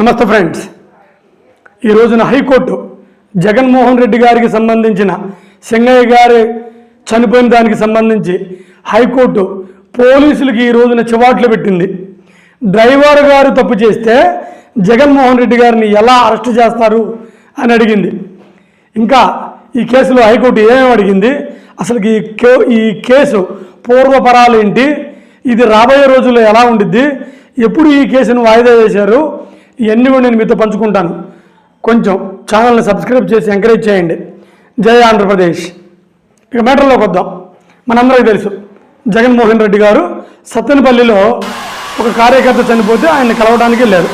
నమస్తే ఫ్రెండ్స్, ఈ రోజున హైకోర్టు జగన్మోహన్ రెడ్డి గారికి సంబంధించిన సింగయ్య గారి చనిపోయిన దానికి సంబంధించి హైకోర్టు పోలీసులకి ఈ రోజున చివాట్లు పెట్టింది. డ్రైవర్ గారు తప్పు చేస్తే జగన్మోహన్ రెడ్డి గారిని ఎలా అరెస్ట్ చేస్తారు అని అడిగింది. ఇంకా ఈ కేసులో హైకోర్టు ఏమేమి అడిగింది, అసలు ఈ కేసు పూర్వపరాలు ఏంటి, ఇది రాబోయే రోజుల్లో ఎలా ఉండిద్ది, ఎప్పుడు ఈ కేసును వాయిదా వేశారు, ఇవన్నీ కూడా నేను మీతో పంచుకుంటాను. కొంచెం ఛానల్ని సబ్స్క్రైబ్ చేసి ఎంకరేజ్ చేయండి. జై ఆంధ్రప్రదేశ్. ఇక మ్యాటర్లోకి వద్దాం. మనందరికీ తెలుసు, జగన్మోహన్ రెడ్డి గారు సత్తెనపల్లిలో ఒక కార్యకర్త చనిపోతే ఆయన్ని కలవడానికి వెళ్ళారు.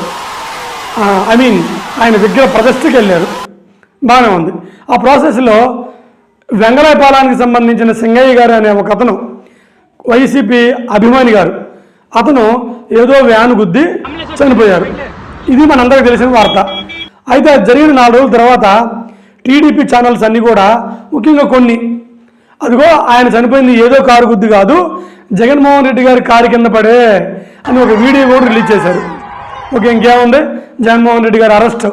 ఆయన విగ్రహ ప్రదర్శనకి వెళ్ళారు. బాగానే ఉంది. ఆ ప్రాసెస్లో వెంగళపాలానికి సంబంధించిన సింగయ్య గారు అనే ఒక అతను, వైసీపీ అభిమాని గారు, అతను ఏదో వ్యాన్ గుద్ది చనిపోయారు. ఇది మనందరికీ తెలిసిన వార్త. అయితే జరిగిన 4 రోజుల తర్వాత టీడీపీ ఛానల్స్ అన్నీ కూడా, ముఖ్యంగా కొన్ని, అదిగో ఆయన చనిపోయింది ఏదో కారు గుద్ది కాదు, జగన్మోహన్ రెడ్డి గారి కారు కింద పడే అని ఒక వీడియో కూడా రిలీజ్ చేశారు. ఓకే, ఇంకేముంది, జగన్మోహన్ రెడ్డి గారి అరెస్ట్,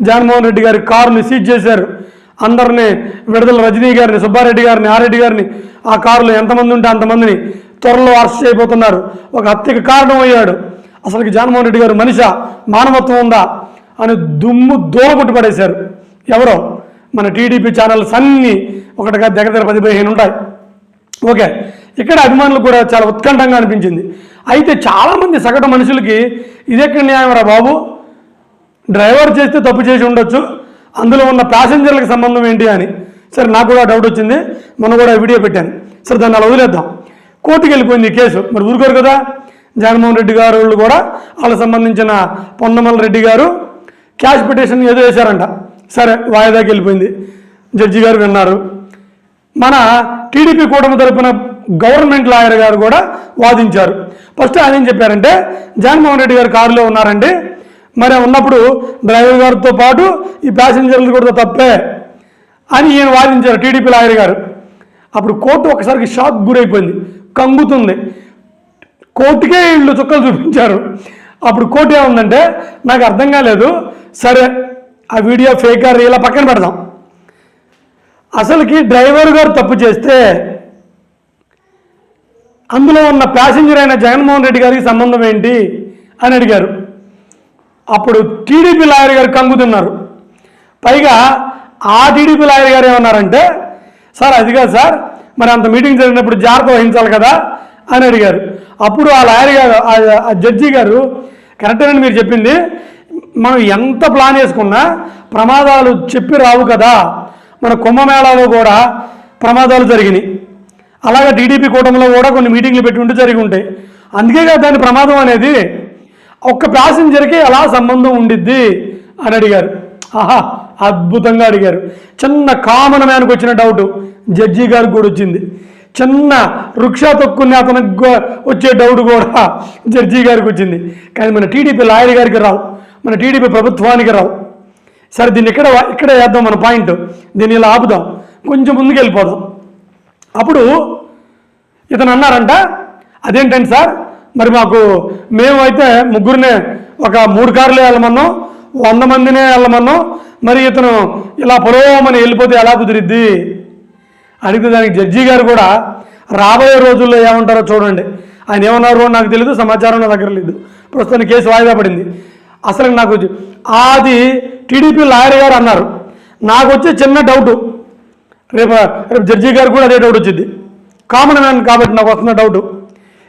జగన్మోహన్ రెడ్డి గారి కారుని సీజ్ చేశారు. అందరినీ, విడుదల రజనీ గారిని, సుబ్బారెడ్డి గారిని, ఆరెడ్డి గారిని, ఆ కారులో ఎంతమంది ఉంటే అంతమందిని త్వరలో అరెస్ట్ చేయబోతున్నారు. ఒక హత్యకు కారణం అయ్యాడు. అసలుకి జగన్మోహన్ రెడ్డి గారు మనిషా, మానవత్వం ఉందా అని దుమ్ము దూరబుట్టు పడేశారు. ఎవరో మన టీడీపీ ఛానల్స్ అన్నీ ఒకటిగా దగ్గర 10-15 ఉంటాయి. ఓకే, ఇక్కడ అభిమానులు కూడా చాలా ఉత్కంఠంగా అనిపించింది. అయితే చాలామంది సగటు మనుషులకి ఇదెక్కడ న్యాయం రా బాబు, డ్రైవర్ చేస్తే తప్పు చేసి ఉండొచ్చు, అందులో ఉన్న ప్యాసింజర్లకు సంబంధం ఏంటి అని. సరే, నాకు కూడా డౌట్ వచ్చింది, మొన్న కూడా వీడియో పెట్టాను. సరే, దాన్ని అలా వదిలేద్దాం. కోర్టుకి వెళ్ళిపోయింది ఈ కేసు. మరి ఊరుకోరు కదా, జగన్మోహన్ రెడ్డి గారు వాళ్ళు కూడా వాళ్ళకి సంబంధించిన పొన్నమల రెడ్డి గారు క్యాష్ పిటిషన్ ఏదో వేశారంట. సరే, వాయిదాకి వెళ్ళిపోయింది. జడ్జి గారు విన్నారు. మన టీడీపీ కూటమి తరపున గవర్నమెంట్ లాయర్ గారు కూడా వాదించారు. ఫస్ట్ ఆయన ఏం చెప్పారంటే, జగన్మోహన్ రెడ్డి గారు కారులో ఉన్నారండి, మరి ఉన్నప్పుడు డ్రైవర్ గారితో పాటు ఈ ప్యాసింజర్లు కూడా తప్పే అని ఈయన వాదించారు టీడీపీ లాయర్ గారు. అప్పుడు కోర్టు ఒకసారికి షాక్ గురైపోయింది, కంగుతుంది. కోర్టుకే వీళ్ళు చుక్కలు చూపించారు. అప్పుడు కోర్టు ఏముందంటే, నాకు అర్థం కాలేదు, సరే ఆ వీడియో ఫేక్ రియల్ పక్కన పెడదాం, అసలుకి డ్రైవర్ గారు తప్పు చేస్తే అందులో ఉన్న ప్యాసింజర్ అయిన జగన్మోహన్ రెడ్డి గారికి సంబంధం ఏంటి అని అడిగారు. అప్పుడు టీడీపీ లాయర్ గారు కంగుతున్నారు. పైగా ఆ టీడీపీ లాయర్ గారు ఏమన్నారంటే, సార్ అది కాదు సార్, మరి అంత మీటింగ్ జరిగినప్పుడు జాగ్రత్త వహించాలి కదా అని అడిగారు. అప్పుడు ఆ లాయర్ గారు, ఆ జడ్జి గారు, కరెక్టేనండి మీరు చెప్పింది, మనం ఎంత ప్లాన్ చేసుకున్నా ప్రమాదాలు చెప్పి రావు కదా, మన కుంభమేళాలో కూడా ప్రమాదాలు జరిగినాయి, అలాగే టీడీపీ కూటమిలో కూడా కొన్ని మీటింగ్లు పెట్టి ఉంటే జరిగి ఉంటాయి. అందుకే కదా దాని ప్రమాదం అనేది, ఒక్క ప్యాసింజర్కి ఎలా సంబంధం ఉండిద్ది అని అడిగారు. ఆహా, అద్భుతంగా అడిగారు. చిన్న కామన్ మ్యాన్కి వచ్చిన డౌట్ జడ్జి గారికి కూడా వచ్చింది. చిన్న వృక్ష తొక్కుని అతనికి వచ్చే డౌట్ కూడా జడ్జి గారికి వచ్చింది. కానీ మన టీడీపీ లాయర్ గారికి రావు, మన టీడీపీ ప్రభుత్వానికి రావు. సరే, దీన్ని ఇక్కడ వేద్దాం మన పాయింట్, దీన్ని ఇలా ఆపుదాం, కొంచెం ముందుకు వెళ్ళిపోదాం. అప్పుడు ఇతను అన్నారంట, అదేంటండి సార్, మరి మేము అయితే ముగ్గురినే ఒక 3 కార్లు వెళ్ళమన్నాం, 100 మందినే వెళ్ళమన్నాం, మరి ఇతను ఇలా పొలవమని వెళ్ళిపోతే ఎలా కుదిరిద్ది అడిగితే దానికి జడ్జి గారు కూడా రాబోయే రోజుల్లో ఏమంటారో చూడండి. ఆయన ఏమన్నారో నాకు తెలియదు, సమాచారం నా దగ్గర లేదు. ప్రస్తుతానికి కేసు వాయిదా పడింది. అసలు నాకు అది టీడీపీ లాయర్ గారు అన్నారు. నాకు వచ్చే చిన్న డౌటు, రేపు జడ్జి గారు కూడా అదే డౌట్ వచ్చింది. కామన్ మ్యాన్ కాబట్టి నాకు వస్తున్న డౌటు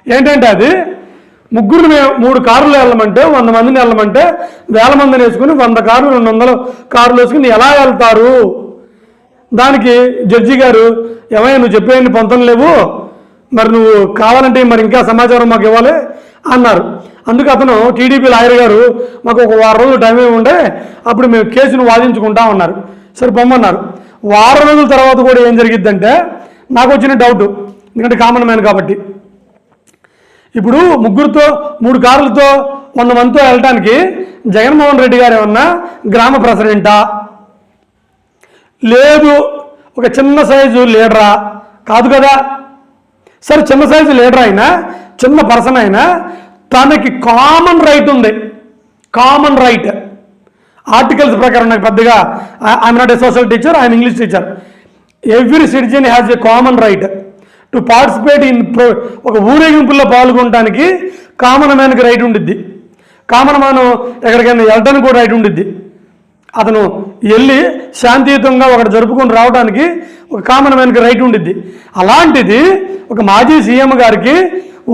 ఏంటంటే, అది ముగ్గురు 3 కార్లు వెళ్ళమంటే, 100 మందిని వెళ్ళమంటే, 1000 మందిని వేసుకుని 100 కార్లు 200 కార్లు వేసుకుని ఎలా వెళ్తారు? దానికి జడ్జి గారు, ఏమైనా నువ్వు చెప్పేయండి పొంతం లేవు, మరి నువ్వు కావాలంటే మరి ఇంకా సమాచారం మాకు ఇవ్వాలి అన్నారు. అందుకు అతను టీడీపీ లాయర్ గారు, మాకు ఒక 1 రోజులు టైం ఉండే, అప్పుడు మేము కేసును వాదించుకుంటా ఉన్నారు. సరే పొమ్మన్నారు. 1 రోజుల తర్వాత కూడా ఏం జరిగిద్దంటే, నాకు వచ్చిన డౌట్, ఎందుకంటే కామన్ మ్యాన్ కాబట్టి, ఇప్పుడు 3 కార్లతో 100 మందితో వెళ్ళటానికి జగన్మోహన్ రెడ్డి గారు ఏమన్నా గ్రామ ప్రెసిడెంటా, లేదు ఒక చిన్న సైజు లీడరా? కాదు కదా. సరే, చిన్న సైజు లీడర్ అయినా, చిన్న పర్సన్ అయినా తనకి కామన్ రైట్ ఉంది, కామన్ రైట్. ఆర్టికల్స్ ప్రకారం నాకు పెద్దగా I'm not a social teacher, I'm English teacher. Every citizen has a common right to participate in ఒక ఊరేగింపుల్లో పాల్గొనడానికి కామన్ మ్యాన్కి రైట్ ఉండిద్ది. కామన్ మ్యాన్ ఎక్కడికైనా వెళ్ళడానికి కూడా రైట్ ఉండిద్ది. అతను వెళ్ళి శాంతియుతంగా ఒకటి జరుపుకొని రావడానికి ఒక కామన్ మ్యాన్కి రైట్ ఉండిద్ది. అలాంటిది ఒక మాజీ సీఎం గారికి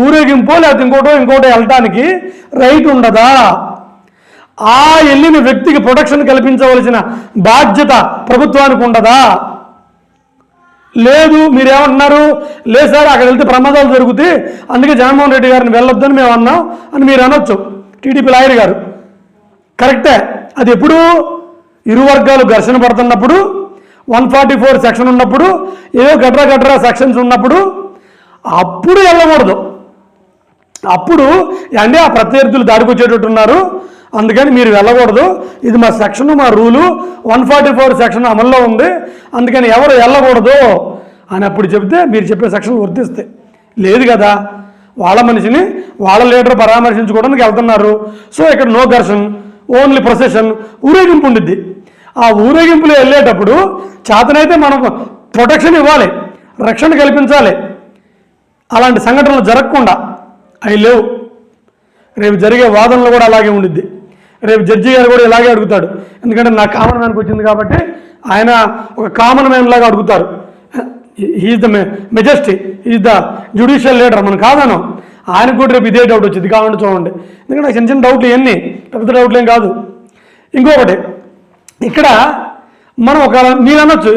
ఊరేగింపో లేకపోతే ఇంకోటో వెళ్ళటానికి రైట్ ఉండదా? ఆ వెళ్ళిన వ్యక్తికి ప్రొటెక్షన్ కల్పించవలసిన బాధ్యత ప్రభుత్వానికి ఉండదా? లేదు. మీరేమంటున్నారు? లేదు సార్, అక్కడ వెళ్తే ప్రమాదాలు జరుగుతాయి, అందుకే జగన్మోహన్ రెడ్డి గారిని వెళ్ళొద్దని మేము అన్నాం అని మీరు అనొచ్చు. టీడీపీ లాయర్ గారు కరెక్టే. అది ఎప్పుడు ఇరు వర్గాలు ఘర్షణ పడుతున్నప్పుడు, 144 సెక్షన్ ఉన్నప్పుడు, ఏదో గట్రా సెక్షన్స్ ఉన్నప్పుడు అప్పుడు వెళ్ళకూడదు. అప్పుడు అంటే ఆ ప్రత్యర్థులు దాడికి వచ్చేటట్టున్నారు, అందుకని మీరు వెళ్ళకూడదు, ఇది మా సెక్షన్, మా రూలు, 144 సెక్షన్ అమల్లో ఉంది, అందుకని ఎవరు వెళ్ళకూడదు అని అప్పుడు చెప్తే మీరు చెప్పే సెక్షన్ వర్తిస్తాయి. లేదు కదా, వాళ్ళ మనిషిని వాళ్ళ లీడర్ పరామర్శించుకోవడానికి వెళ్తున్నారు. సో ఇక్కడ నో ఘర్షణ, ఓన్లీ ప్రొసెషన్, ఊరేగింపు ఉండిద్ది. ఆ ఊరేగింపులో వెళ్ళేటప్పుడు చేతనైతే మనం ప్రొటెక్షన్ ఇవ్వాలి, రక్షణ కల్పించాలి. అలాంటి సంఘటనలు జరగకుండా అవి లేవు. రేపు జరిగే వాదనలు కూడా అలాగే ఉండిద్ది. రేపు జడ్జి గారు కూడా ఇలాగే అడుగుతాడు, ఎందుకంటే నా కామన్ మ్యాన్కి వచ్చింది కాబట్టి ఆయన ఒక కామన్ మ్యాన్ లాగా అడుగుతారు. He is the majesty, he is the judicial leader. మనం కాదను, ఆయనకు కూడా రేపు ఇదే డౌట్ వచ్చింది. కావాలంటే చూడండి, ఎందుకంటే నాకు చిన్న డౌట్లు ఇవన్నీ పెద్ద డౌట్లు ఏం కాదు. ఇంకొకటి, ఇక్కడ మనం ఒక మీరు అనొచ్చు,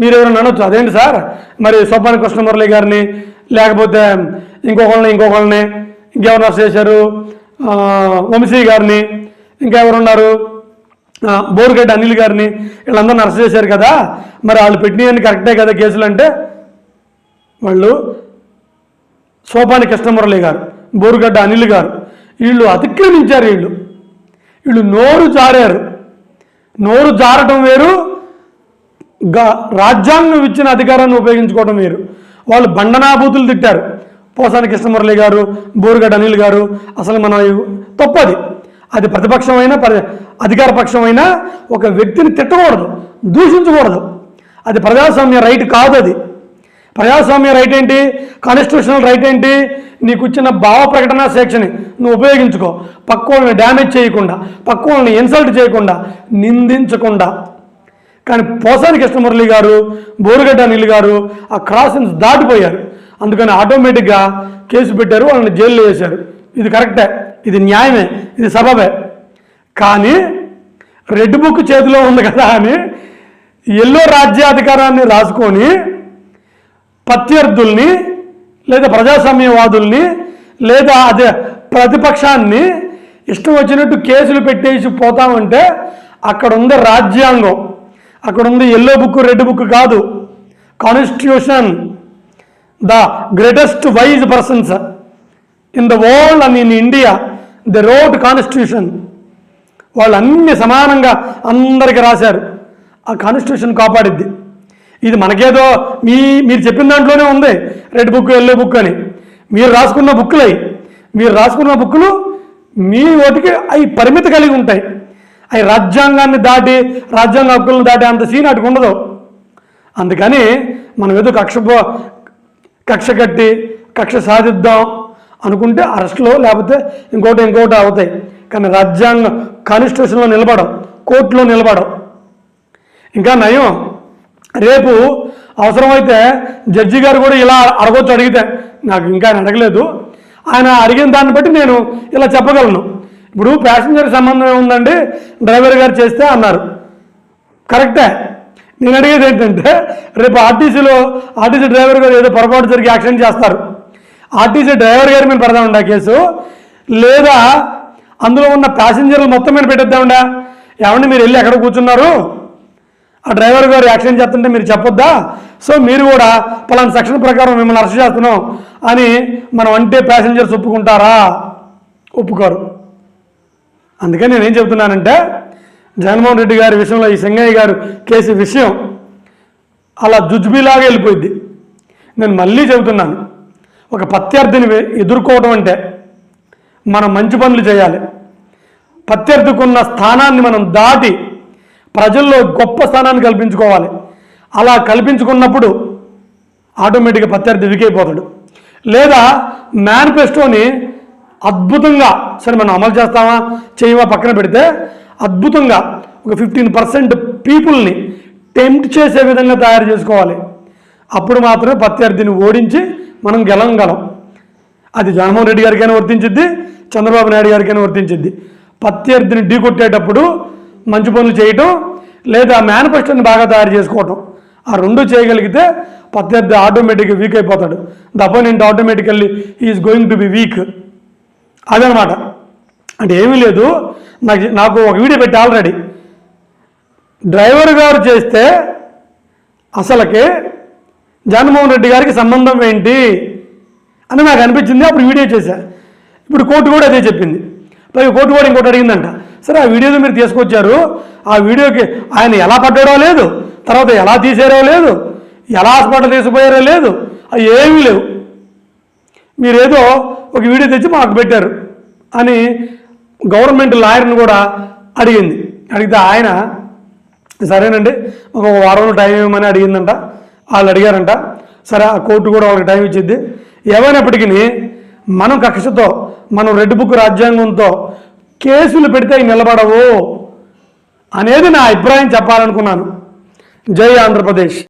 మీరు ఎవరన్నా అనొచ్చు, అదేంటి సార్ మరి సోపాని కృష్ణమురళి గారిని లేకపోతే ఇంకొకళ్ళని ఇంకెవరు అరెస్ట్ చేశారు, వంశీ గారిని, ఇంకా ఎవరున్నారు, బోరుగడ్డ అనిల్ గారిని, వీళ్ళందరినీ అరెస్ట్ చేశారు కదా, మరి వాళ్ళు పెట్టినవన్నీ కరెక్టే కదా కేసులు అంటే, వాళ్ళు సోపాని కృష్ణమురళి గారు, బోరుగడ్డ అనిల్ గారు వీళ్ళు అతిక్రమించారు. వీళ్ళు నోరు జారారు. నోరు జారటం వేరు, రాజ్యాంగం ఇచ్చిన అధికారాన్ని ఉపయోగించుకోవడం వేరు. వాళ్ళు బండనాభూతులు తిట్టారు. పోసాని కృష్ణమురళి గారు, బోరుగడ్డ అనిల్ గారు, అసలు మన తప్పది. అది ప్రతిపక్షమైనా అధికార పక్షమైనా ఒక వ్యక్తిని తిట్టకూడదు, దూషించకూడదు. అది ప్రజాస్వామ్య రైట్ కాదు. అది ప్రజాస్వామ్య రైట్ ఏంటి, కాన్స్టిట్యూషనల్ రైట్ ఏంటి, నీకు ఇచ్చిన భావ ప్రకటన స్వేచ్ఛని నువ్వు ఉపయోగించుకో, పక్క వాళ్ళని డ్యామేజ్ చేయకుండా, పక్క వాళ్ళని ఇన్సల్ట్ చేయకుండా, నిందించకుండా. కానీ పోసాని కృష్ణమురళి గారు, బోరుగడ్డ అనిల్ గారు ఆ క్రాసింగ్స్ దాటిపోయారు. అందుకని ఆటోమేటిక్గా కేసు పెట్టారు, వాళ్ళని జైల్లో వేశారు. ఇది కరెక్టే, ఇది న్యాయమే, ఇది సబబే. కానీ రెడ్ బుక్ చేతిలో ఉంది కదా అని ఎల్లో రాజ్యాధికారాన్ని రాసుకొని ప్రత్యర్థుల్ని లేదా ప్రజాస్వామ్యవాదుల్ని లేదా అదే ప్రతిపక్షాన్ని ఇష్టం వచ్చినట్టు కేసులు పెట్టేసి పోతామంటే అక్కడ ఉంది రాజ్యాంగం, అక్కడ ఉంది ఎల్లో బుక్ రెడ్ బుక్ కాదు, constitution. The greatest wise persons in the world and in India they wrote constitution. వాళ్ళు అన్ని సమానంగా అందరికీ రాశారు. ఆ కాన్స్టిట్యూషన్ కాపాడిద్ది. ఇది మనకేదో మీరు చెప్పిన దాంట్లోనే ఉంది రెడ్ బుక్ ఎల్లో బుక్ అని. మీరు రాసుకున్న బుక్కులు మీ ఓటికి అవి పరిమితి కలిగి ఉంటాయి. అవి రాజ్యాంగాన్ని దాటి రాజ్యాంగ హక్కులను దాటి అంత సీన్ అటుకు ఉండదు. అందుకని మనం ఏదో కక్ష కట్టి కక్ష సాధిద్దాం అనుకుంటే అరెస్టులో లేకపోతే ఇంకోటి అవుతాయి. కానీ రాజ్యాంగం కాన్స్టిట్యూషన్లో నిలబడం, కోర్టులో నిలబడం. ఇంకా నయం, రేపు అవసరమైతే జడ్జి గారు కూడా ఇలా అడగొచ్చు. అడిగితే నాకు ఇంకా ఆయన అడగలేదు, ఆయన అడిగిన దాన్ని బట్టి నేను ఇలా చెప్పగలను. ఇప్పుడు ప్యాసింజర్ సంబంధం ఏముందండి, డ్రైవర్ గారు చేస్తే అన్నారు, కరెక్టే. నేను అడిగేది ఏంటంటే రేపు ఆర్టీసీ డ్రైవర్ గారు ఏదో పొరపాటు జరిగి యాక్సిడెంట్ చేస్తారు, ఆర్టీసీ డ్రైవర్ గారి మీద పెడదామండి ఆ కేసు, లేదా అందులో ఉన్న ప్యాసింజర్లు మొత్తం మీద పెట్టేద్దామండా? ఏమండి మీరు వెళ్ళి ఎక్కడ కూర్చున్నారు, ఆ డ్రైవర్ గారు యాక్సిడెంట్ చేస్తుంటే మీరు చెప్పొద్దా? సో మీరు కూడా పలానా సెక్షన్ ప్రకారం మిమ్మల్ని అరెస్ట్ చేస్తున్నాం అని మనం అంటే ప్యాసింజర్స్ ఒప్పుకుంటారా? ఒప్పుకోరు. అందుకని నేనేం చెబుతున్నానంటే జగన్మోహన్ రెడ్డి గారి విషయంలో ఈ సింగయ్య గారు కేసు విషయం అలా జుజ్బీలాగా వెళ్ళిపోయింది. నేను మళ్ళీ చెబుతున్నాను, ఒక ప్రత్యర్థిని ఎదుర్కోవడం అంటే మనం మంచి పనులు చేయాలి. ప్రత్యర్థికున్న స్థానాన్ని మనం దాటి ప్రజల్లో గొప్ప స్థానాన్ని కల్పించుకోవాలి. అలా కల్పించుకున్నప్పుడు ఆటోమేటిక్గా ప్రత్యర్థి వికైపోతాడు. లేదా మేనిఫెస్టోని అద్భుతంగా సరే మనం అమలు చేస్తామా చేయమా పక్కన పెడితే అద్భుతంగా ఒక 15% పీపుల్ని టెంప్ట్ చేసే విధంగా తయారు చేసుకోవాలి. అప్పుడు మాత్రమే ప్రత్యర్థిని ఓడించి మనం గెలవగలం. అది జగన్మోహన్ రెడ్డి గారికైనా వర్తించిద్ది, చంద్రబాబు నాయుడు గారికైనా వర్తించిద్ది. ప్రత్యర్థిని ఢీకొట్టేటప్పుడు మంచి పనులు చేయటం లేదా మేనిఫెస్టోని బాగా తయారు చేసుకోవటం, ఆ రెండు చేయగలిగితే ప్రత్యర్థి ఆటోమేటిక్గా వీక్ అయిపోతాడు. The opponent automatically is going to be week. అదనమాట. అంటే ఏమీ లేదు, నాకు ఒక వీడియో పెట్టి ఆల్రెడీ డ్రైవర్ గారు చేస్తే అసలుకి జగన్మోహన్ రెడ్డి గారికి సంబంధం ఏంటి అని నాకు అనిపించింది. అప్పుడు వీడియో చేశా. ఇప్పుడు కోర్టు కూడా అదే చెప్పింది. పైగా కోర్టు కూడా ఇంకోటి అడిగిందంట. సరే ఆ వీడియోలో మీరు తీసుకొచ్చారు, ఆ వీడియోకి ఆయన ఎలా పడ్డాడో లేదు, తర్వాత ఎలా తీసారో లేదు, ఎలా హాస్పిటల్ తీసుకుపోయారో లేదు, అవి ఏమీ లేవు. మీరేదో ఒక వీడియో తెచ్చి మాకు పెట్టారు అని గవర్నమెంట్ లాయర్ని కూడా అడిగింది. అడిగితే ఆయన సరేనండి ఒక వారం టైం ఇవ్వమని అడిగిందంట. వాళ్ళు అడిగారంట. సరే ఆ కోర్టు కూడా వాళ్ళకి టైం ఇచ్చింది. ఏమైనప్పటికీ మనం కక్షతో మనం రెడ్ బుక్ రాజ్యాంగంతో కేసులు పెడితే అవి నిలబడవు అనేది నా అభిప్రాయం చెప్పాలనుకున్నాను. జై ఆంధ్రప్రదేశ్.